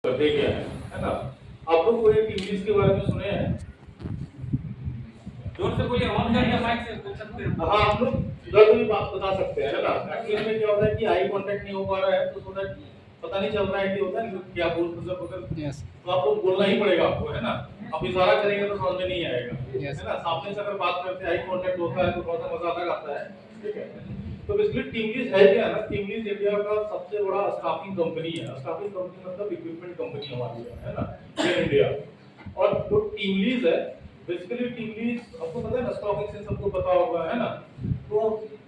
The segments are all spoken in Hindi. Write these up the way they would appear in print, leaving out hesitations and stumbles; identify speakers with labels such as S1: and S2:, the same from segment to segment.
S1: करते क्या है ना। आप लोग कोई टीवीज के बारे में सुने हैं?
S2: जोर से बोलिए, ऑन करके माइक से बोल सकते हैं।
S1: हाँ, आप लोग इधर कोई बात बता सकते हैं, है ना। एक्चुअली में क्या होता है कि आई कांटेक्ट नहीं हो पा रहा है, तो थोड़ा पता नहीं चल रहा है कि होता है क्या बोल
S3: Yes.
S1: तो आप लोग बोलना ही पड़ेगा आपको, है ना। आप इशारा करेंगे तो समझ में नहीं आएगा,
S3: Yes.
S1: है ना। सामने से अगर बात करते हैं, आई कांटेक्ट होता है तो थोड़ा सा मजा अलग आता है, ठीक है। तो बेसिकली टीमलीज है क्या ना, टीमलीज इंडिया का सबसे बड़ा स्टाफिंग कंपनी है। स्टाफिंग कंपनी मतलब इक्विपमेंट कंपनी हमारी है ना, इन इंडिया। और जो टीमलीज है, बेसिकली टीमलीज आपको पता है ना, स्टॉक एक्सचेंज सबको पता होगा, है ना। तो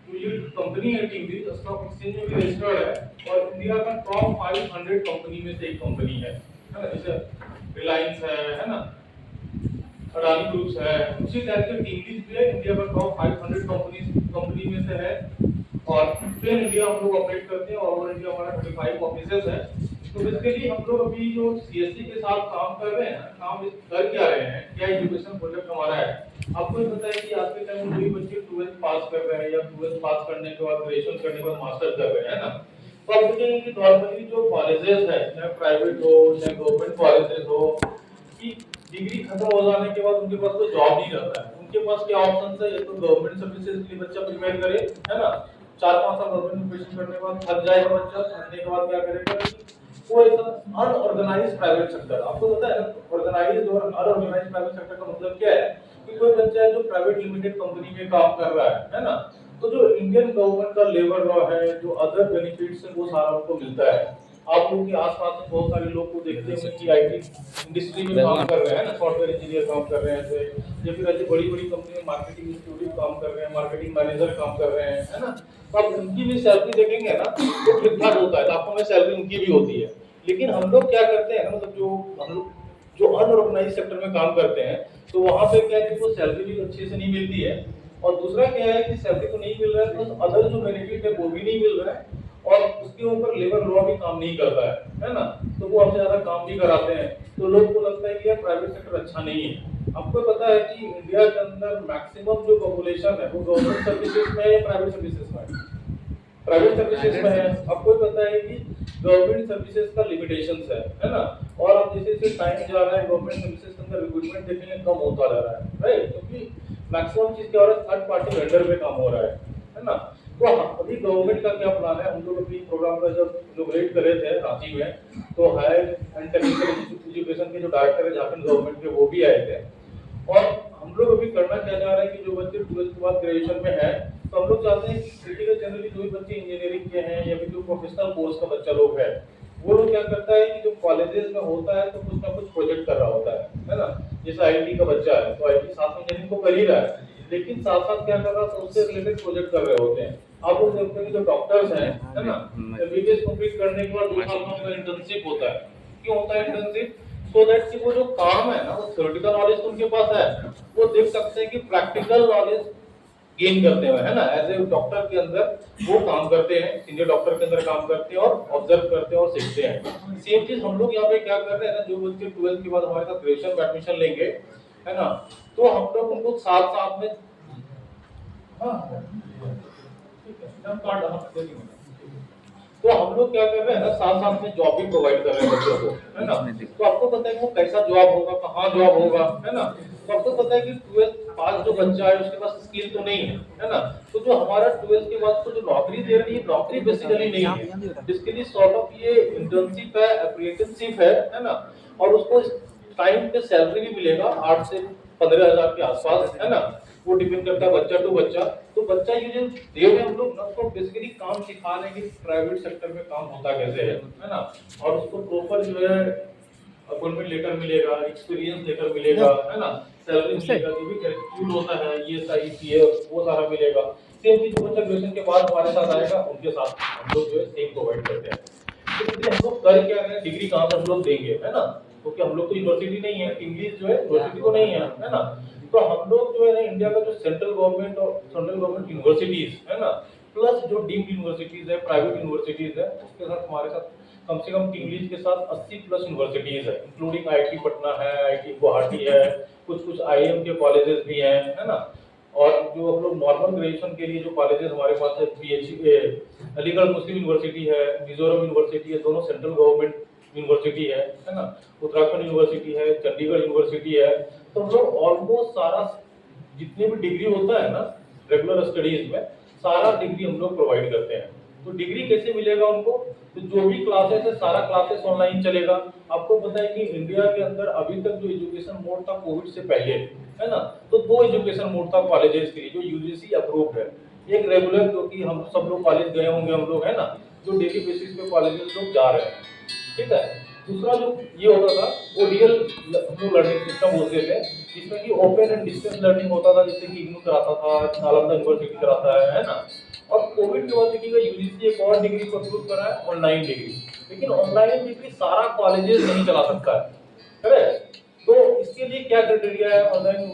S1: जो ये कंपनी है टीमलीज, स्टॉक एक्सचेंज में भी रजिस्टर्ड है और इंडिया का टॉप 500 कंपनी में से एक कंपनी है ना। जैसे रिलायंस है ना, अडानी ग्रुप्स है, उसी टाइप के टीमलीज भी है, इंडिया का टॉप 500 कंपनी में से है। और पेन इंडिया हम लोग ऑपरेट करते हैं और ओवर इंडिया हमारा 25 ऑफिसेज है। तो बेसिकली हम लोग अभी जो सीएससी के साथ काम कर रहे हैं, काम कर क्या रहे हैं, क्या एजुकेशन प्रोजेक्ट हमारा है। आपको ये पता है कि आज के टाइम में कोई बच्चे 12th पास कर रहे हैं या 12th पास करने के बाद ग्रेजुएशन करने के बाद मास्टर कर रहे हैं ना। तो आप देखेंगे कि नॉर्मली जो कॉलेजेस है, चाहे प्राइवेट हो चाहे गवर्नमेंट कॉलेजेस हो, कि डिग्री खत्म हो जाने के बाद उनके पास कोई जॉब नहीं रहता है। उनके पास क्या ऑप्शन है, ये तो गवर्नमेंट सर्विसेज के लिए बच्चा प्रिपेयर करे, है ना। 4-5 साल गवर्नमेंट में प्रिपरेशन करने के बाद थक जाएगा बच्चा, थकने के बाद क्या करेगा, वो एकदम अनऑर्गेनाइज्ड प्राइवेट सेक्टर। आपको पता है ना, ऑर्गेनाइज्ड और अनऑर्गेनाइज्ड प्राइवेट सेक्टर का मतलब क्या है, कि कोई बच्चा है जो प्राइवेट लिमिटेड कंपनी में काम कर रहा है ना। तो जो इंडियन गवर्नमेंट का लेबर लॉ है, जो अदर बेनिफिट्स है, वो सारा उनको मिलता है। आप लोगों के आसपास में बहुत सारे लोग को देखते होंगे कि आईटी इंडस्ट्री में काम कर रहे हैं ना, सॉफ्टवेयर इंजीनियर काम कर रहे हैं ऐसे, या फिर ऐसे बड़ी बड़ी कंपनी में मार्केटिंग एग्जीक्यूटिव काम कर रहे हैं, मार्केटिंग मैनेजर काम कर रहे हैं, है ना। तो आप उनकी भी सैलरी देखेंगे ना, तो ठीक ठाक होता है, लाखों में सैलरी उनकी भी होती है। लेकिन हम लोग क्या करते हैं ना, मतलब जो हम लोग जो अनऑर्गेनाइज सेक्टर में काम करते हैं, तो वहां पे क्या है कि वो सैलरी भी अच्छे से नहीं मिलती है। और दूसरा क्या है कि सैलरी तो नहीं मिल रहा है, प्लस अदर जो बेनिफिट है वो भी नहीं मिल रहा है, और उसके ऊपर लेबर लॉ भी काम नहीं करता है ना। तो वो हमसे ज्यादा काम भी कराते हैं, तो लोग को लगता है कि यार प्राइवेट सेक्टर अच्छा नहीं है। आपको पता है कि इंडिया के अंदर मैक्सिमम जो पॉपुलेशन है वो गवर्नमेंट सर्विसेज में है या प्राइवेट सर्विसेज में है? प्राइवेट सर्विसेज में है। आपको पता है कि गवर्नमेंट सर्विसेज का लिमिटेशंस है ना। और अब जैसे जैसे टाइम जा रहा है, गवर्नमेंट सर्विसेज के अंदर रिक्रूटमेंट देखेंगे कम होता जा रहा है, राइट। क्योंकि मैक्सिमम चीज क्या हो रहा है, थर्ड पार्टी वेंडर पे काम हो रहा है ना। तो अभी गवर्नमेंट का क्या प्लान है, हम लोग अभी प्रोग्राम का जब इनॉग्रेट कर रहे थे रांची में, तो हायर एंड टेक्निकल एजुकेशन के जो डायरेक्टर है झारखंड गवर्नमेंट के, वो भी आए थे। और हम लोग अभी करना क्या चाह रहे हैं कि जो बच्चे 12th के बाद ग्रेजुएशन में है, तो हम लोग चाहते हैं कि क्रिटिकल जनरली जो भी बच्चे इंजीनियरिंग के हैं या फिर जो प्रोफेशनल कोर्स का बच्चा लोग है, वो लोग क्या करता है कि जो कॉलेजेस में होता है तो कुछ ना कुछ प्रोजेक्ट कर रहा होता है ना। जैसे आईटी का बच्चा है तो आईटी साथ में इंजीनियरिंग को कर ही रहा है, लेकिन साथ साथ क्या कर रहा है, तो उससे रिलेटेड प्रोजेक्ट कर रहे होते हैं। आप लोग देखते हैं कि जो डॉक्टर्स हैं, है ना, एमबीबीएस कंप्लीट करने के बाद 2 साल का उनका इंटर्नशिप होता है। क्यों होता है इंटर्नशिप? सो दैट कि वो जो काम है ना, वो थ्योरेटिकल नॉलेज तो उनके पास है, वो देख सकते हैं कि प्रैक्टिकल नॉलेज गेन करते हुए, है ना। एज ए डॉक्टर के अंदर वो काम करते हैं, सीनियर डॉक्टर के अंदर काम करते हैं और ऑब्जर्व करते हैं और सीखते हैं। सेम चीज हम लोग यहाँ पे क्या कर रहे हैं ना, जो बच्चे 12th के बाद हमारे साथ ग्रेजुएशन में एडमिशन लेंगे, है ना, तो हम लोग उनको साथ साथ में, हाँ ठीक है, हम कार्ड देंगे। तो हम लोग क्या कर रहे हैं ना, साथ साथ में जॉब भी प्रोवाइड कर रहे हैं बच्चों को, है ना। तो आपको पता है कि वो कैसा जॉब होगा, कहाँ जॉब होगा, है ना। तो आपको पता है कि 12th पास जो बच्चा है उसके पास स्किल तो नहीं है ना। तो जो हमारा 12th के बाद को जो नौकरी दे रही है, नौकरी बेसिकली नहीं है, जिसके लिए सॉर्ट ऑफ ये इंटर्नशिप है, अप्रेंटिसशिप है ना। और उसको टाइम पे सैलरी भी मिलेगा 8 से 15 हज़ार के आसपास, है ना। वो डिपेंड करता है बच्चा टू बच्चा। तो बच्चा ये जो दे रहे हम लोग ना, उसको बेसिकली काम सिखा रहे हैं कि प्राइवेट सेक्टर में काम होता कैसे है ना। और उसको प्रॉपर जो है अपॉइंटमेंट लेटर मिलेगा, एक्सपीरियंस लेटर मिलेगा, है ना, सैलरी मिलेगा, जो भी एटीट्यूड होता है, ये सही पीएफ वो सारा मिलेगा। सेम चीज बच्चा ग्रेजुएशन के बाद हमारे साथ आएगा, उनके साथ हम लोग जो है सेम प्रोवाइड करते हैं। तो इसलिए हम लोग कर क्या रहे हैं, डिग्री कहाँ से हम लोग देंगे, है ना। क्योंकि हम लोग तो यूनिवर्सिटी नहीं है, इंग्लिश जो है यूनिवर्सिटी तो नहीं है ना। तो हम लोग जो है ना, इंडिया का जो सेंट्रल गवर्नमेंट और सेंट्रल गवर्नमेंट यूनिवर्सिटीज है ना, प्लस जो डीम्ड यूनिवर्सिटीज है, प्राइवेट यूनिवर्सिटीज है, उसके साथ हमारे साथ कम से कम इंग्लिश के साथ 80 प्लस यूनिवर्सिटीज है, इंक्लूडिंग आईटी पटना है, आईटी गुवाहाटी है, कुछ कुछ आईएम के कॉलेजेस भी हैं, है ना। और जो हम लोग नॉर्मल ग्रेजुएशन के लिए जो कॉलेजेस हमारे पास है, बीएचयू अलीगढ़ मुस्लिम यूनिवर्सिटी है, मिजोरम यूनिवर्सिटी है, दोनों सेंट्रल गवर्नमेंट यूनिवर्सिटी है ना, उत्तराखंड यूनिवर्सिटी है, चंडीगढ़ यूनिवर्सिटी है। तो हम लोग ऑलमोस्ट सारा जितने भी डिग्री होता है ना रेगुलर स्टडीज में, सारा डिग्री हम लोग प्रोवाइड करते हैं। तो डिग्री कैसे मिलेगा उनको? तो जो भी क्लासेस है सारा क्लासेस ऑनलाइन चलेगा। आपको पता है कि इंडिया के अंदर अभी तक जो एजुकेशन मोड था कोविड से पहले, है ना, तो दो एजुकेशन मोड था कॉलेजेस के लिए जो यूजीसी अप्रूव्ड है। एक रेगुलर, जो कि हम सब लोग कॉलेज गए होंगे हम लोग, है ना, जो डेली बेसिस पे कॉलेजेस लोग जा रहे हैं, ठीक है। दूसरा जो ये होता था वो रियल लर्निंग सिस्टम बोलते थे, जिसमें कि ओपन एंड डिस्टेंस लर्निंग होता था, जैसे कि इग्नू कराता था, नालंदा यूनिवर्सिटी कराता है ना। और कोविड के बाद देखिएगा यूजीसी एक और डिग्री को अप्रूव करा है, ऑनलाइन डिग्री। लेकिन ऑनलाइन डिग्री सारा कॉलेजेस नहीं चला सकता है, करेक्ट। तो इसके लिए क्या क्राइटेरिया है, ऑनलाइन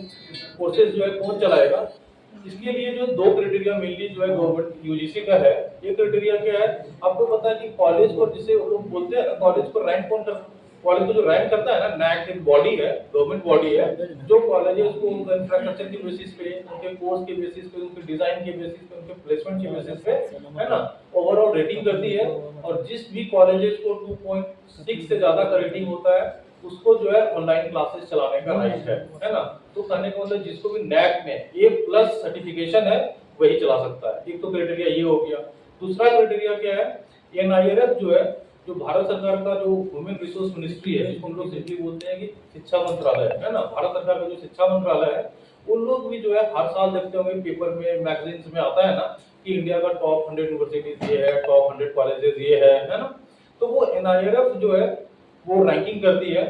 S1: कोर्सेज जो है कौन चलाएगा? इसके लिए जो दो क्राइटेरिया मेनली जो है गवर्नमेंट यूजीसी का है। एक क्राइटेरिया क्या है, आपको पता है कि कॉलेज को, जिसे लोग बोलते हैं ना, कॉलेज को रैंक कौन करता है? कॉलेज को जो रैंक करता है ना, नैक एक बॉडी है, गवर्नमेंट बॉडी है, जो कॉलेजेस को उनका इंफ्रास्ट्रक्चर के बेसिस पे, उनके कोर्स के बेसिस पे, उनके डिजाइन के बेसिस पे, उनके प्लेसमेंट के बेसिस पे, है ना, ओवरऑल रेटिंग करती है। और जिस भी कॉलेजेस को 2.6 से ज्यादा का रेटिंग होता है उसको जो है ऑनलाइन क्लासेस चलाने का राइट है ना। तो कहने का मतलब जिसको भी नैक में A+ सर्टिफिकेशन है वही चला सकता है। एक तो क्राइटेरिया ये हो गया। दूसरा क्राइटेरिया क्या है, NIRF जो है, जो भारत सरकार का जो ह्यूमन रिसोर्स मिनिस्ट्री है, जिसको हम लोग सिंपली बोलते हैं कि शिक्षा मंत्रालय, है ना, भारत सरकार का जो शिक्षा मंत्रालय है, उन लोग भी जो है हर साल देखते होंगे पेपर में, मैगजीन्स में आता है ना कि इंडिया का टॉप 100 यूनिवर्सिटीज ये है, टॉप 100 कॉलेजेस ये है ना। तो वो NIRF जो है वो रैंकिंग करती है।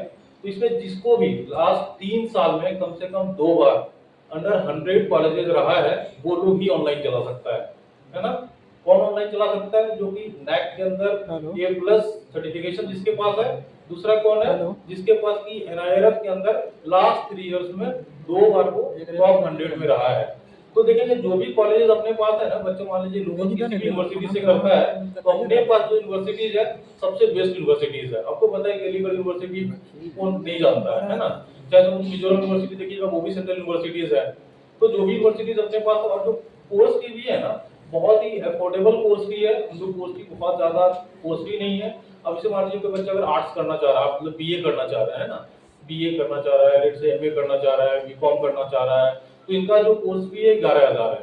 S1: तो इसमें जिसको भी लास्ट 3 साल में कम से कम 2 बार अंडर 100 कॉलेजेस रहा है, वो लोग ही ऑनलाइन चला सकता है ना। कौन ऑनलाइन चला सकता है? जो कि नैक के अंदर A+ सर्टिफिकेशन जिसके पास है। दूसरा कौन है? जिसके पास की NIRF के अंदर लास्ट 3 इयर्स में 2 बार वो टॉप 100 में रहा है। तो देखेंगे जो भी कॉलेजेस अपने पास है ना, बच्चे मान लीजिए लोग किसी भी यूनिवर्सिटी से करता है, तो अपने पास जो यूनिवर्सिटीज है सबसे बेस्ट यूनिवर्सिटीज है। आपको पता है कि अलीगढ़ यूनिवर्सिटी कौन नहीं जानता है ना, चाहे तो मिजोरम यूनिवर्सिटी देखिएगा, वो भी सेंट्रल यूनिवर्सिटीज है। तो जो भी यूनिवर्सिटीज अपने पास है, और जो कोर्स की भी है ना, बहुत ही अफोर्डेबल कोर्स भी है, उनको कोर्स की बहुत ज्यादा कॉस्टली नहीं है। अब इसे मान लीजिए कोई बच्चा अगर आर्ट्स करना चाह रहा है, मतलब BA करना चाह रहा है ना, BA करना चाह रहा है, लेट से MA करना चाह रहा है, BCom करना चाह रहा है, तो इनका जो कोर्स फी है 11,000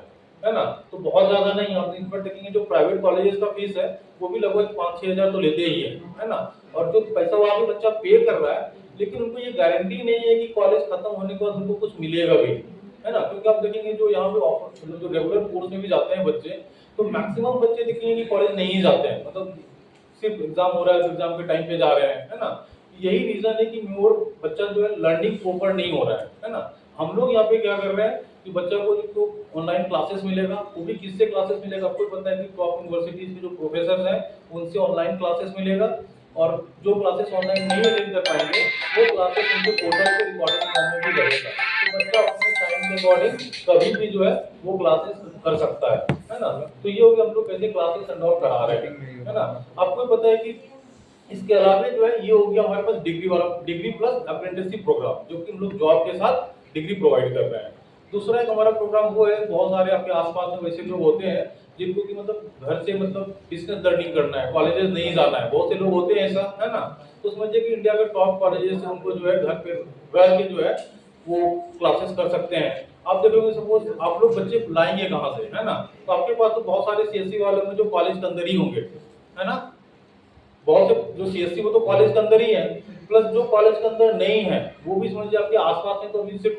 S1: है ना। तो बहुत ज्यादा नहीं, आप इन पर देखेंगे जो प्राइवेट कॉलेजेस का फीस है वो भी लगभग 5-6 हजार तो लेते ही है ना। और जो पैसा वहां पे बच्चा पे कर रहा है, लेकिन उनको ये गारंटी नहीं है कि कॉलेज खत्म होने के बाद उनको कुछ मिलेगा भी, है ना। क्योंकि आप देखेंगे जो यहाँ पे ऑफर जो रेगुलर कोर्स में भी जाते हैं बच्चे, तो मैक्सिमम बच्चे देखेंगे कि कॉलेज नहीं जाते हैं, मतलब सिर्फ एग्जाम हो रहा है तो एग्जाम के टाइम पे जा रहे हैं, है ना। यही रीजन है कि मोर बच्चा जो है लर्निंग प्रॉपर नहीं हो रहा है ना। हम लोग यहाँ पे क्या कर रहे हैं कि बच्चा को जो ऑनलाइन क्लासेस मिलेगा, वो भी किससे क्लासेस मिलेगा? आपको पता है कि टॉप यूनिवर्सिटीज के जो प्रोफेसर हैं उनसे ऑनलाइन क्लासेस मिलेगा। और जो क्लासेस ऑनलाइन नहीं अटेंड कर पाएंगे वो क्लासेस उनको पोर्टल पे रिकॉर्डिंग फॉर्म में भी लगेगा। तो बच्चा अपने टाइम के अकॉर्डिंग कभी भी जो है वो क्लासेस कर सकता है ना। तो ये हो गया हम लोग कैसे क्लासेस कंडक्ट करा रहे हैं, है ना। आपको पता है कि इसके अलावा जो है ये हो गया हमारे पास डिग्री वाला, डिग्री प्लस अप्रेंटिसशिप प्रोग्राम, जो कि हम लोग जॉब के साथ डिग्री प्रोवाइड कर रहे हैं। दूसरा एक हमारा प्रोग्राम वो है, बहुत सारे आपके आसपास में वैसे लोग होते हैं जिनको कि मतलब घर से मतलब बिजनेस लर्निंग करना है, कॉलेजेस नहीं जाना है, बहुत से लोग होते हैं ऐसा, है ना। तो समझिए कि इंडिया के टॉप कॉलेजेस से उनको जो है घर पे रह के जो है वो क्लासेस कर सकते हैं। आप देखोगे सपोज आप लोग बच्चे लाएंगे कहाँ से, है ना, तो आपके पास तो बहुत सारे CSE वाले होंगे जो कॉलेज के अंदर ही होंगे, है ना। बहुत से जो CSE वो तो कॉलेज के अंदर ही है, प्लस जो कॉलेज के अंदर नहीं है वो भी समझिए आपके आसपास में, तो अभी से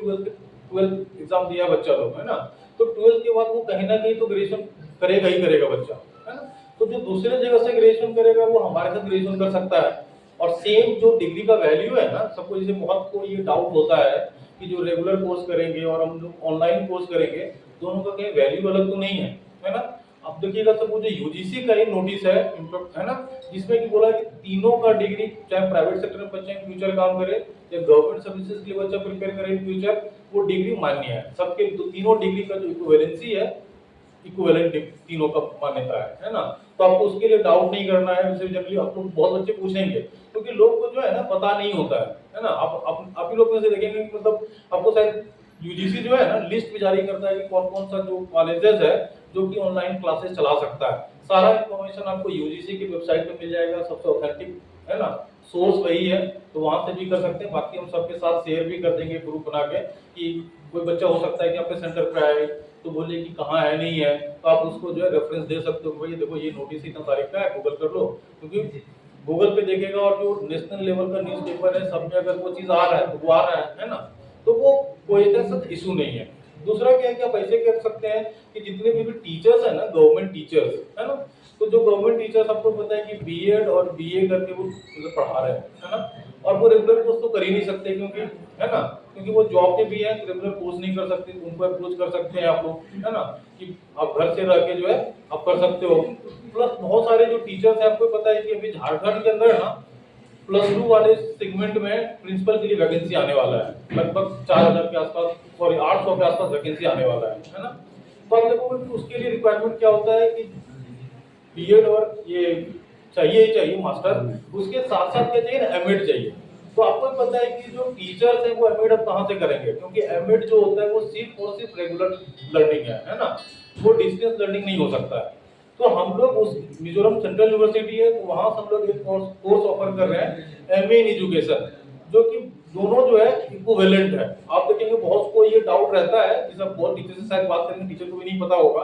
S1: 12th एग्जाम दिया बच्चा लोग, है ना। तो 12th के बाद वो कहीं ना कहीं तो ग्रेजुएशन करेगा ही करेगा बच्चा, है ना। तो जो दूसरे जगह से ग्रेजुएशन करेगा वो हमारे साथ ग्रेजुएशन कर सकता है। और सेम जो डिग्री का वैल्यू है ना, सबको जैसे बहुत को ये डाउट होता है कि जो रेगुलर कोर्स करेंगे और हम लोग ऑनलाइन कोर्स करेंगे, दोनों का कहीं वैल्यू अलग तो नहीं है ना। अब देखिएगा सब जो यूजीसी का ही नोटिस है ना, जिसमें कि बोला कि तीनों का डिग्री, चाहे प्राइवेट सेक्टर में बच्चा इन फ्यूचर काम करे या गवर्नमेंट सर्विसेज के लिए बच्चा प्रिपेयर करे इन फ्यूचर, वो डिग्री मान्य है। सबके तीनों डिग्री का जो इक्विवेलेंसी है, इक्विवेलेंट तीनों का मान्यता है ना। तो आपको उसके लिए डाउट नहीं करना है। जैसे जनरली आप लोग बहुत बच्चे पूछेंगे, क्योंकि लोग को जो है ना पता नहीं होता है ना। आप ही लोग में से देखेंगे कि मतलब आपको शायद यूजीसी जो है ना लिस्ट भी जारी करता है कि कौन कौन सा जो कॉलेजेस है जो कि ऑनलाइन क्लासेस चला सकता है। सारा इन्फॉर्मेशन आपको यूजीसी की वेबसाइट पे मिल जाएगा, सबसे ऑथेंटिक, है ना, सोर्स वही है, तो वहां से भी कर सकते हैं। बाकी हम सबके साथ शेयर भी कर देंगे ग्रुप बना के कि कोई बच्चा हो सकता है कि आपके सेंटर पे आए तो बोले कि कहाँ है नहीं है, तो आप उसको जो है रेफरेंस दे सकते हो, भाई देखो ये नोटिस इतना तारीख का है, गूगल कर लो। क्योंकि गूगल पे देखेगा और जो नेशनल लेवल का न्यूज़पेपर है सब में अगर वो चीज आ रहा है तो वो आ रहा है ना, तो वो कोई ऐसा इशू नहीं है। दूसरा क्या है कि आप ऐसे कर सकते हैं कि जितने भी टीचर्स है ना, गवर्नमेंट टीचर्स है ना, तो जो गवर्नमेंट टीचर्स आपको पता है कि बीएड और बीए करके वो पढ़ा रहे हैं, है ना, और वो रेगुलर कोर्स तो कर ही नहीं सकते क्योंकि, है ना, क्योंकि वो जॉब पे भी है, रेगुलर कोर्स नहीं कर सकते, उनको अप्रोच कर सकते हैं आप लोग, है ना, कि आप घर से रह के जो है आप कर सकते हो। प्लस बहुत सारे जो टीचर्स हैं, आपको पता है कि अभी झारखंड के अंदर है ना +2 वाले सेगमेंट में प्रिंसिपल के लिए वैकेंसी आने वाला है, लगभग 4000 के आसपास, सॉरी 800 के आसपास वैकेंसी आने वाला है ना। तो आप देखोगे कि उसके लिए रिक्वायरमेंट क्या होता है कि बीएड और ये चाहिए ही चाहिए मास्टर, उसके साथ साथ क्या चाहिए ना, एमएड चाहिए। तो आपको पता है कि जो टीचर्स हैं वो एमएड अब कहाँ से करेंगे, क्योंकि एमएड जो होता है वो सिर्फ और सिर्फ रेगुलर लर्निंग है ना, वो डिस्टेंस लर्निंग नहीं हो सकता है। तो हम लोग उस मिजोरम सेंट्रल यूनिवर्सिटी है, तो वहां हम लोग एक कोर्स ऑफर कर रहे हैं, एमए इन एजुकेशन, जो कि दोनों जो है इक्विवेलेंट है। आप देखेंगे बहुत को ये डाउट रहता है, जिस आप बहुत टीचर से शायद बात करेंगे, टीचर को भी नहीं पता होगा,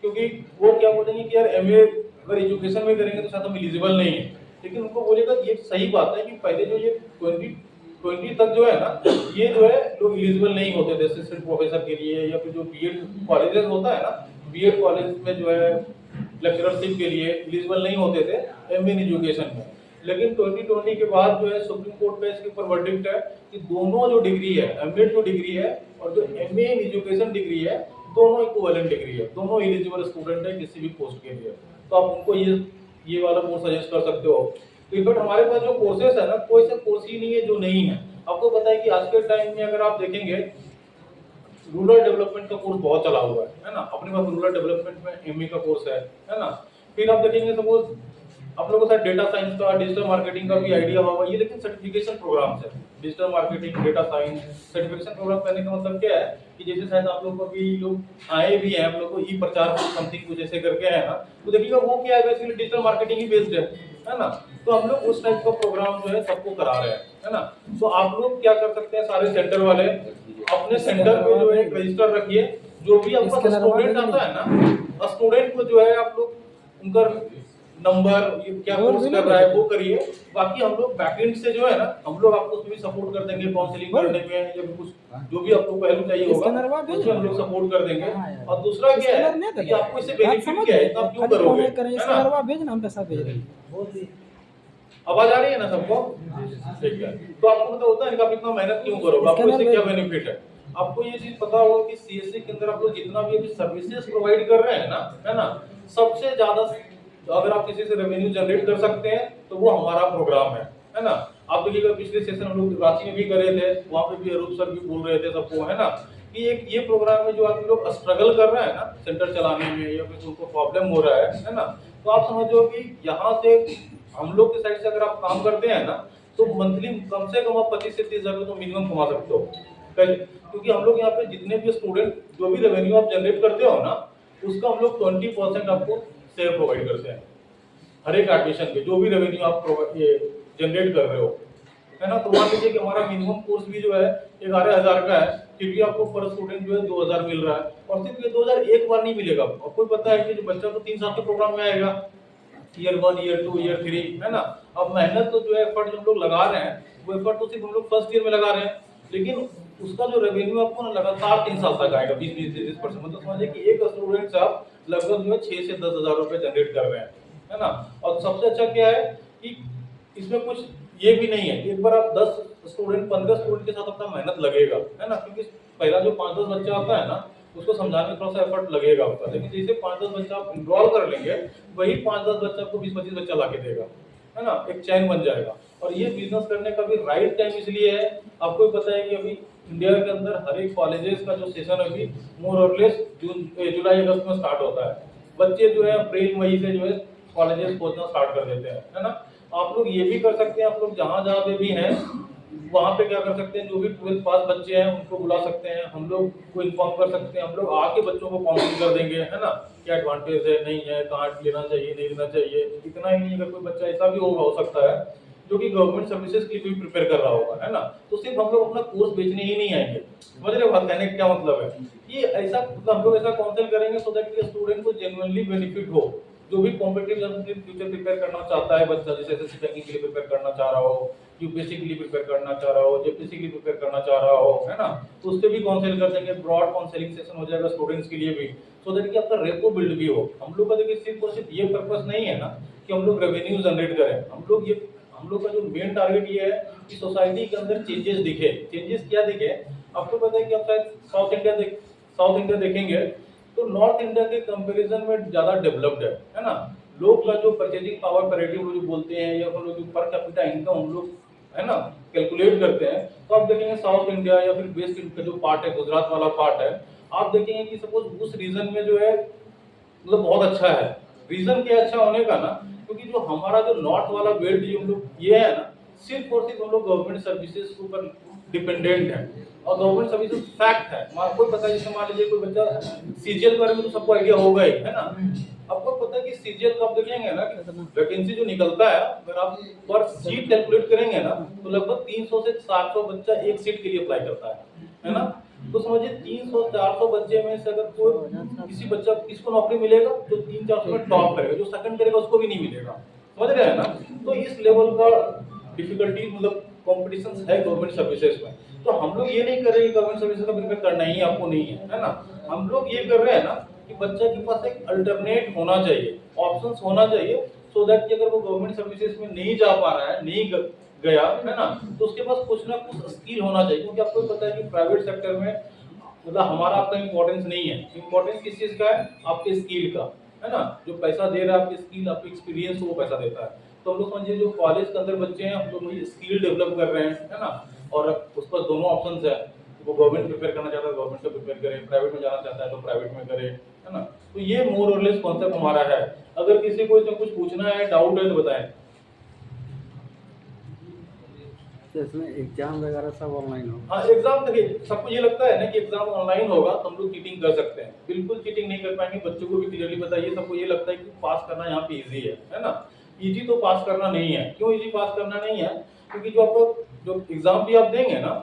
S1: क्योंकि वो क्या बोलेंगे कि यार एमए अगर एजुकेशन में करेंगे तो शायद हम एलिजिबल नहीं है। लेकिन उनको बोलेगा ये सही बात है कि पहले जो ये 2020 तक जो है ना, ये जो है लोग एलिजिबल नहीं होते थे असिस्टेंट प्रोफेसर के लिए, या फिर जो बीएड कॉलेजेस होता है ना, बीएड कॉलेज में जो है लेक्चरशिप के लिए एलिजिबल नहीं होते थे एमए इन एजुकेशन में। लेकिन 2020 के बाद जो है सुप्रीम कोर्ट में इसके ऊपर वर्डिक्ट है कि दोनों जो डिग्री है, एमएड जो डिग्री है और जो एमए इन एजुकेशन डिग्री है, दोनों इक्विवेलेंट डिग्री है, दोनों एलिजिबल स्टूडेंट है किसी भी पोस्ट के लिए। तो आप उनको ये वाला कोर्स सजेस्ट कर सकते हो। तो बट हमारे पास जो कोर्सेस है ना, कोई सा कोर्स ही नहीं है जो नहीं है। आपको पता है कि आज के टाइम में अगर आप देखेंगे रूरल डेवलपमेंट का कोर्स बहुत चला हुआ है ना, अपने पास रूरल डेवलपमेंट में एमए का कोर्स है ना। फिर आप देखेंगे सपोज आप लोगों को शायद डेटा साइंस का, डिजिटल मार्केटिंग का भी आइडिया होगा, ये लेकिन सर्टिफिकेशन प्रोग्राम्स है। Digital marketing, data science certification programme करने का मतलब क्या है कि जैसे शायद आप लोग को भी लोग आए भी हैं, आप लोग को ई प्रचार समथिंग कुछ ऐसे करके है ना, तो देखिएगा वो क्या है, बेसिकली डिजिटल मार्केटिंग ही बेस्ड है ना। तो हम लोग उस टाइप का प्रोग्राम जो है सबको करा रहे हैं, है ना। तो आप लोग क्या कर सकते हैं, सारे सेंटर वाले अपने सेंटर पे जो है रजिस्टर रखिए, जो भी आपका स्टूडेंट आता है ना, स्टूडेंट को जो है आप लोग उनका नंबर क्या कोर्स कर रहा है वो करिए। बाकी हम लोग बैकएंड से जो है ना, हम लोग आपको उसमें भी सपोर्ट कर देंगे, काउंसलिंग करने में या फिर कुछ जो भी आपको पहलू चाहिए होगा उसमें हम लोग सपोर्ट कर देंगे। और दूसरा क्या है कि आपको इससे बेनिफिट क्या है, तो आप क्यों करोगे, है ना।
S3: भेजना हम पैसा भेज रहे हैं।
S1: आवाज आ रही है ना सबको, ठीक है। तो आपको पता होता है कि आप इतना मेहनत क्यों करोगे, आपको इससे क्या बेनिफिट है। आपको ये चीज पता होगा कि सीएससी के अंदर आप लोग जितना भी अभी सर्विसेज प्रोवाइड कर रहे हैं ना, है ना, सबसे ज्यादा अगर आप किसी से रेवेन्यू जनरेट कर सकते हैं तो वो हमारा प्रोग्राम है ना। आप देखिएगा पिछले सेशन हम लोग रांची में भी कर रहे थे, वहां पे भी अरूप सर भी बोल रहे थे सबको, है ना, कि एक ये प्रोग्राम में जो आप लोग स्ट्रगल कर रहे हैं ना सेंटर चलाने में, या फिर उनको प्रॉब्लम हो रहा है ना, तो आप समझो कि यहाँ से हम लोग के साइड से अगर आप काम करते हैं ना, तो मंथली कम से कम आप 25 से 30 हजार तो मिनिमम कमा सकते हो। क्योंकि हम लोग यहाँ पे जितने भी स्टूडेंट जो भी रेवेन्यू आप जनरेट करते हो ना, उसका हम लोग 20% आपको शेयर प्रोवाइड करते हैं हर एक एडमिशन पे, जो भी रेवेन्यू आप जनरेट कर रहे हो, है ना। तो मान लीजिए कि हमारा मिनिमम कोर्स भी जो है 11,000 का है, फिर भी आपको पर स्टूडेंट जो है 2,000 मिल रहा है। और सिर्फ ये 2,000 एक बार नहीं मिलेगा, आपको पता है कि जो बच्चा तो 3 साल के प्रोग्राम में आएगा, ईयर 1, ईयर 2, ईयर 3, है ना। अब मेहनत तो जो है एफर्ट जो हम लोग लगा रहे हैं, वो एफर्ट तो सिर्फ हम लोग फर्स्ट ईयर में लगा रहे हैं, लेकिन उसका जो रेवेन्यू आपको ना लगातार 3 साल तक आएगा, 20-30%। मतलब समझिए कि एक स्टूडेंट से आप लगभग जो है 6 से 10 हजार रुपए जनरेट कर रहे हैं, है ना। और सबसे अच्छा क्या है कि इसमें कुछ ये भी नहीं है कि एक बार आप 10 स्टूडेंट 15 स्टूडेंट के साथ अपना मेहनत लगेगा, है ना, क्योंकि पहला जो 5-10 बच्चा आता है ना, उसको समझाने में थोड़ा सा एफर्ट लगेगा आपका। लेकिन जैसे 5-10 बच्चा आप इनरोल कर लेंगे, वही 5-10 बच्चा आपको 20-25 बच्चा ला के देगा, है ना, एक चैन बन जाएगा। और ये बिजनेस करने का भी राइट टाइम इसलिए है, आपको पता है कि अभी इंडिया के अंदर हर एक कॉलेजेस का जो सेशन अभी मोर और लेस जुलाई अगस्त में स्टार्ट होता है। बच्चे जो है अप्रैल मई से जो है कॉलेजेस पहुंचना स्टार्ट कर देते हैं, है ना। आप लोग ये भी कर सकते हैं, आप लोग जहाँ जहाँ पे भी हैं वहाँ पे क्या कर सकते हैं, जो भी 12th पास बच्चे हैं उनको बुला सकते हैं, हम लोग को इन्फॉर्म कर सकते हैं, हम लोग आके बच्चों को काउंसलिंग कर देंगे, है ना, क्या एडवांटेज है नहीं है, कहाँ लेना चाहिए नहीं लेना चाहिए। इतना ही नहीं, अगर कोई बच्चा ऐसा भी हो सकता है जो कि गवर्नमेंट सर्विसेज के लिए भी प्रिपेयर कर रहा होगा, है ना। तो सिर्फ हम लोग अपना कोर्स बेचने ही नहीं आएंगे, समझ रहे हो बात कहने का क्या मतलब है। ये ऐसा मतलब हम लोग ऐसा काउंसिल करेंगे सो दैट कि स्टूडेंट को जेन्युइनली बेनिफिट हो। जो भी कॉम्पिटिटिव एग्जाम के फ्यूचर प्रिपेयर करना चाहता है बच्चा, जैसे एसएससी बैंकिंग के लिए प्रिपेयर करना चाह रहा हो, यूपीएससी के लिए प्रिपेयर करना चाह रहा हो, जेपीएससी के लिए प्रिपेयर करना चाह रहा हो, है ना, तो उसके भी काउंसिल कर देंगे। ब्रॉड काउंसलिंग सेशन हो जाएगा स्टूडेंट्स के लिए भी, सो दैट कि आपका रेपो बिल्ड भी हो। हम लोग का देखिए सिर्फ और सिर्फ ये पर्पस नहीं है ना कि हम लोग रेवेन्यू जनरेट करें। हम लोग का जो मेन टारगेट ये है कि सोसाइटी के अंदर चेंजेस दिखे। चेंजेस क्या दिखे, आपको पता है कि आप शायद साउथ इंडिया देखेंगे तो नॉर्थ इंडिया के कंपैरिजन में ज्यादा डेवलप्ड है ना। लोग का जो परचेजिंग पावर पैरिटी जो बोलते हैं, या हम लोग जो पर कैपिटा इनकम हम लोग है ना कैलकुलेट करते हैं, तो आप देखेंगे साउथ इंडिया या फिर वेस्ट का जो पार्ट है, गुजरात वाला पार्ट है, आप देखेंगे कि सपोज उस रीजन में जो है मतलब बहुत अच्छा है। रीजन क्या अच्छा होने का ना, क्योंकि जो हमारा जो नॉर्थ वाला बेल्ट जो हम लोग ये है ना, सिर्फ और सिर्फ हम लोग गवर्नमेंट सर्विसेज के ऊपर डिपेंडेंट है। और गवर्नमेंट सर्विसेज फैक्ट है, आपको पता है, जैसे मान लीजिए कोई बच्चा सीजीएल के बारे में तो सबको आइडिया होगा ही, है ना। आपको पता है कि सीजीएल का आप देखेंगे ना वैकेंसी जो निकलता है, अगर आप पर सीट कैलकुलेट करेंगे ना, तो लगभग 300 से 400 बच्चा एक सीट के लिए अप्लाई करता है ना। तो समझिए 300-400 बच्चे में से अगर कोई किसी बच्चा किसको नौकरी मिलेगा, जो 300-400 में टॉप करेगा, जो सेकंड करेगा उसको भी नहीं मिलेगा, समझ रहे हैं ना। तो इस लेवल का डिफिकल्टी मतलब कॉम्पिटिशन है गवर्नमेंट सर्विसेज में। तो हम लोग ये नहीं कर रहे कि गवर्नमेंट सर्विसेज का प्रिपेयर करना ही आपको नहीं है ना। हम लोग ये कर रहे हैं ना कि बच्चे के पास एक अल्टरनेट होना चाहिए, ऑप्शंस होना चाहिए, सो दैट कि अगर वो गवर्नमेंट सर्विसेज में नहीं जा पा रहा है, नहीं गया है ना, तो उसके पास कुछ ना कुछ स्किल होना चाहिए। क्योंकि आपको पता है कि प्राइवेट सेक्टर में मतलब हमारा आपका इंपॉर्टेंस नहीं है, इंपॉर्टेंस किस चीज का है, आपके स्किल का, है ना। जो पैसा दे रहा है आपकी स्किल, आपकी एक्सपीरियंस, वो पैसा देता है। तो हम लोग समझिए जो कॉलेज के अंदर बच्चे हैं, हम लोग वही स्किल डेवलप कर रहे हैं, है ना। और उस पर दोनों ऑप्शंस है, वो गवर्नमेंट प्रिपेयर करना चाहता है गवर्नमेंट से प्रिपेयर करे, प्राइवेट में जाना चाहता है तो प्राइवेट में करे, है ना। तो ये मोर और लेस कॉन्सेप्ट हमारा है। अगर किसी को इसमें कुछ पूछना है, डाउट है तो बताएं।
S3: तो इसमें एग्जाम वगैरह सब ऑनलाइन हो?
S1: हाँ, एग्जाम देखिए सबको ये लगता है ना कि एग्जाम ऑनलाइन होगा तो हम लोग चीटिंग कर सकते हैं। बिल्कुल चीटिंग नहीं कर पाएंगे। बच्चों को भी क्लियरली बताइए, सबको ये लगता है कि पास करना यहाँ पे इजी है ना। इजी तो पास करना नहीं है। क्यों इजी पास करना नहीं है? क्योंकि जो आपको जो एग्जाम भी आप देंगे ना,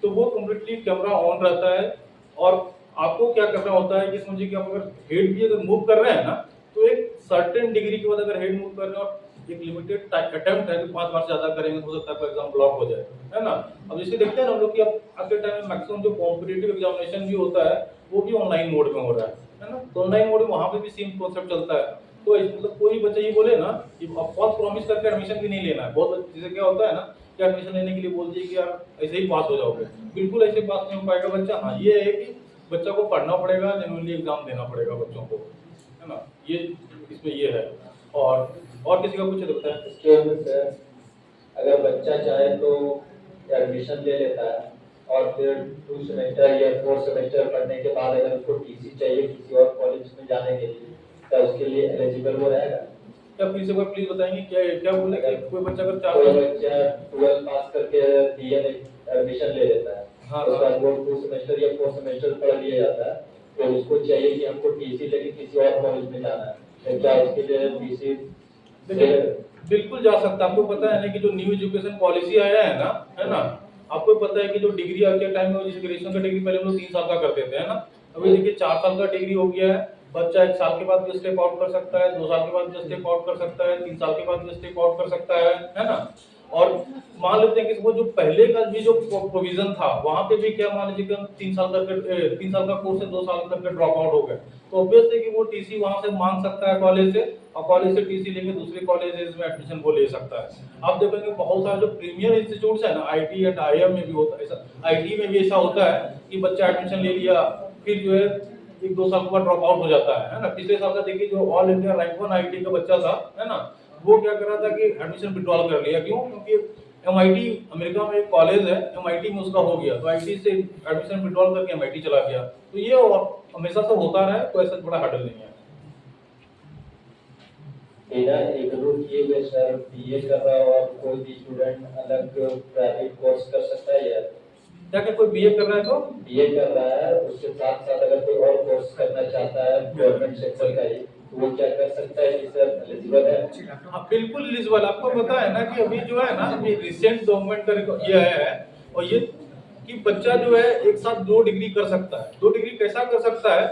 S1: तो वो कम्प्लीटली कैमरा ऑन रहता है, और आपको क्या करना होता है कि समझिए कि आप अगर हेड भी अगर मूव कर रहे हैं ना, तो एक सर्टेन डिग्री के बाद अगर हेड मूव कर रहे हैं और एक लिमिटेड अटेम्प्ट है कि 5 बार से ज्यादा करेंगे तो हो सकता है कोई एग्जाम ब्लॉक हो जाए, है ना। अब जैसे देखते हैं ना हम लोग कि अब आज के टाइम में मैक्सिमम जो कॉम्पिटिटिव एग्जामिनेशन भी होता है वो भी ऑनलाइन मोड में हो रहा है ना। तो ऑनलाइन मोड में वहां पे भी सेम कॉन्सेप्ट चलता है। तो मतलब कोई बच्चा ये बोले ना कि अब फॉल्स प्रॉमिस करके एडमिशन भी नहीं लेना है। बहुत जैसे क्या होता है ना कि एडमिशन लेने के लिए बोल दिए कि यार ऐसे ही पास हो जाओगे, बिल्कुल ऐसे पास नहीं हो पाएगा बच्चा। हाँ, ये है कि बच्चा को पढ़ना पड़ेगा, जेन्युइनली एग्जाम देना पड़ेगा बच्चों को, है ना। ये इसमें ये है। और किसी का कुछ है तो बताएं।
S4: इसके अंदर सर अगर बच्चा चाहे तो एडमिशन ले लेता है, और फिर 2 सेमेस्टर या 4 सेमेस्टर पढ़ने के बाद अगर उसको टीसी चाहिए किसी और कॉलेज में जाने के लिए, तो उसके लिए एलिजिबल वो रहेगा?
S1: क्या प्लीज एक बार प्लीज बताएंगे क्या क्या बोले कि कोई बच्चा अगर
S4: कोई
S1: 4
S4: बच्चा 12 पास करके डीएन एडमिशन ले लेता है,
S1: हाँ,
S4: उसके बाद वो 2 सेमेस्टर या 4 सेमेस्टर पढ़ लिया जाता है, तो उसको चाहिए कि हमको टीसी लेके किसी और कॉलेज में जाना है, तो क्या उसके लिए टीसी?
S1: देखिए बिल्कुल जा सकता है। आपको पता है ना कि जो न्यू एजुकेशन पॉलिसी आया है ना, आपको पता है कि जो डिग्री आज के टाइम में, जैसे ग्रेजुएशन का डिग्री पहले हम लोग 3 साल का करते थे, है ना। अभी देखिए 4 साल का डिग्री हो गया है। बच्चा 1 साल के बाद भी स्टेप आउट कर सकता है, 2 साल के बाद भी स्टेप आउट कर सकता है, 3 साल के बाद भी स्टेप आउट कर सकता है ना। और मान लेते हैं कि वो जो पहले का भी जो प्रोविजन था वहां पे भी क्या, मान लीजिए कि हम 3 साल का कोर्स से 2 साल करके ड्रॉप आउट हो गए, तो ऑब्वियसली कि वो टीसी वहां से मांग सकता है कॉलेज से, और कॉलेज से टीसी लेके दूसरे कॉलेजेस में एडमिशन वो ले सकता है। आप देखेंगे बहुत सारे जो प्रीमियर इंस्टीट्यूट्स है ना, आईटी एंड आईएम में भी होता है ऐसा, आईटी में भी ऐसा होता है कि बच्चा एडमिशन ले लिया, फिर जो है 1-2 साल के बाद ड्रॉप आउट हो जाता है ना। पिछले साल का देखिए जो ऑल इंडिया रैंक 1 आईटी का बच्चा था, है ना, वो क्या कर रहा था कि एडमिशन विड्रॉल कर लिया। क्यों? क्योंकि एमआईटी अमेरिका में एक कॉलेज है, एमआईटी में उसका हो गया, तो आईटी से एडमिशन विड्रॉल करके एमआईटी चला गया। तो ये और हमेशा से होता रहा है, कोई ऐसा बड़ा हर्डल नहीं है।
S4: बिना एग्रो किए हुए सर बीए कर रहा हो और कोई भी स्टूडेंट अलग प्राइवेट कोर्स कर सकता है या?
S1: क्या क्या कोई बीए कर रहा है तो
S4: बीए कर रहा है, उसके साथ साथ अगर कोई और कोर्स करना चाहता है गवर्नमेंट सेक्टर का ही, तो वो क्या कर सकता है कि सर एलिजिबल है?
S1: हाँ बिल्कुल एलिजिबल। आपको पता है ना कि अभी जो है ना, अभी रिसेंट गवर्नमेंट का ये है, और ये कि बच्चा जो है एक साथ 2 डिग्री कर सकता है। 2 डिग्री कैसा कर सकता है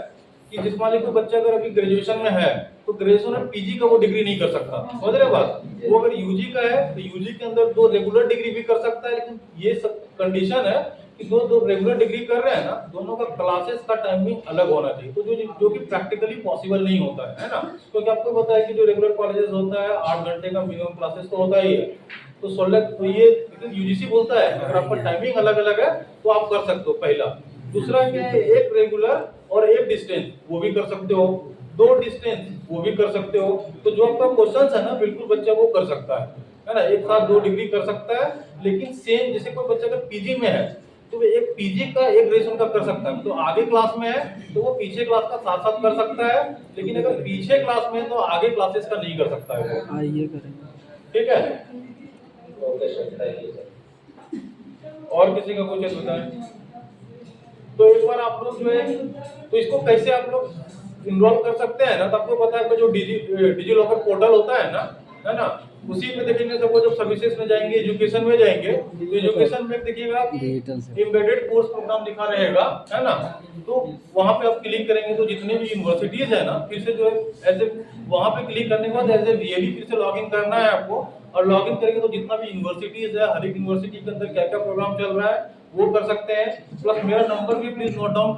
S1: कि जिस मान लीजिए कोई बच्चा अगर अभी ग्रेजुएशन में है तो ग्रेजुएशन में पीजी का वो डिग्री नहीं कर सकता, समझ रहे हो बात? वो अगर यूजी का है तो यूजी के अंदर 2 रेगुलर डिग्री भी कर सकता है, लेकिन ये सब कंडीशन है कि दो रेगुलर डिग्री कर रहे हैं ना, दोनों का क्लासेस का टाइमिंग अलग होना चाहिए, तो जो कि प्रैक्टिकली पॉसिबल नहीं होता है ना, क्योंकि आपको पता है कि जो रेगुलर कॉलेजेस होता है 8 घंटे का मिनिमम क्लासेस तो होता ही है, तो 16 तो ये यूजीसी बोलता है अगर आपका टाइमिंग अलग अलग है तो आप कर सकते हो, पहला। दूसरा क्या है, एक रेगुलर और एक डिस्टेंस वो भी कर सकते हो, 2 डिस्टेंस वो भी कर सकते हो। तो जो आपका क्वेश्चन है ना, बिल्कुल बच्चा वो कर सकता है ना, एक साथ 2 डिग्री कर सकता है। लेकिन सेम जैसे कोई बच्चा अगर पीजी में है तो वो एक पीजी का एक ग्रेजुएशन का कर सकता है, तो आगे क्लास में है तो वो पीछे क्लास का साथ साथ कर सकता है, लेकिन अगर पीछे क्लास में है तो आगे क्लासेस का नहीं कर सकता है वो।
S3: हाँ ये करेंगे।
S1: ठीक है,
S4: okay sir, thank you sir.
S1: और किसी का क्वेश्चन बताएं? तो एक बार आप लोग जो है तो इसको कैसे आप लोग इन्वॉल्व कर सकते हैं ना, तो आपको पता है कि जो डिजी लॉकर पोर्टल होता है ना, उसी में देखेंगे सब वो जब सर्विसेज में जाएंगे, एजुकेशन में जाएंगे, तो एजुकेशन में देखिएगा
S3: डिजिटल से
S1: एम्बेडेड कोर्स प्रोग्राम लिखा रहेगा, है ना, तो वहां पे आप क्लिक करेंगे तो जितने भी यूनिवर्सिटीज है ना, फिर से जो है ऐसे वहां पे क्लिक करने के बाद एज ए रियली फिर से लॉगिन करना है आपको, और लॉगिन करेंगे तो जितना भी यूनिवर्सिटीज है, हर एक यूनिवर्सिटी के अंदर क्या क्या प्रोग्राम चल रहा है वो कर सकते हैं। प्लस मेरा नंबर भी प्लीज नोट डाउन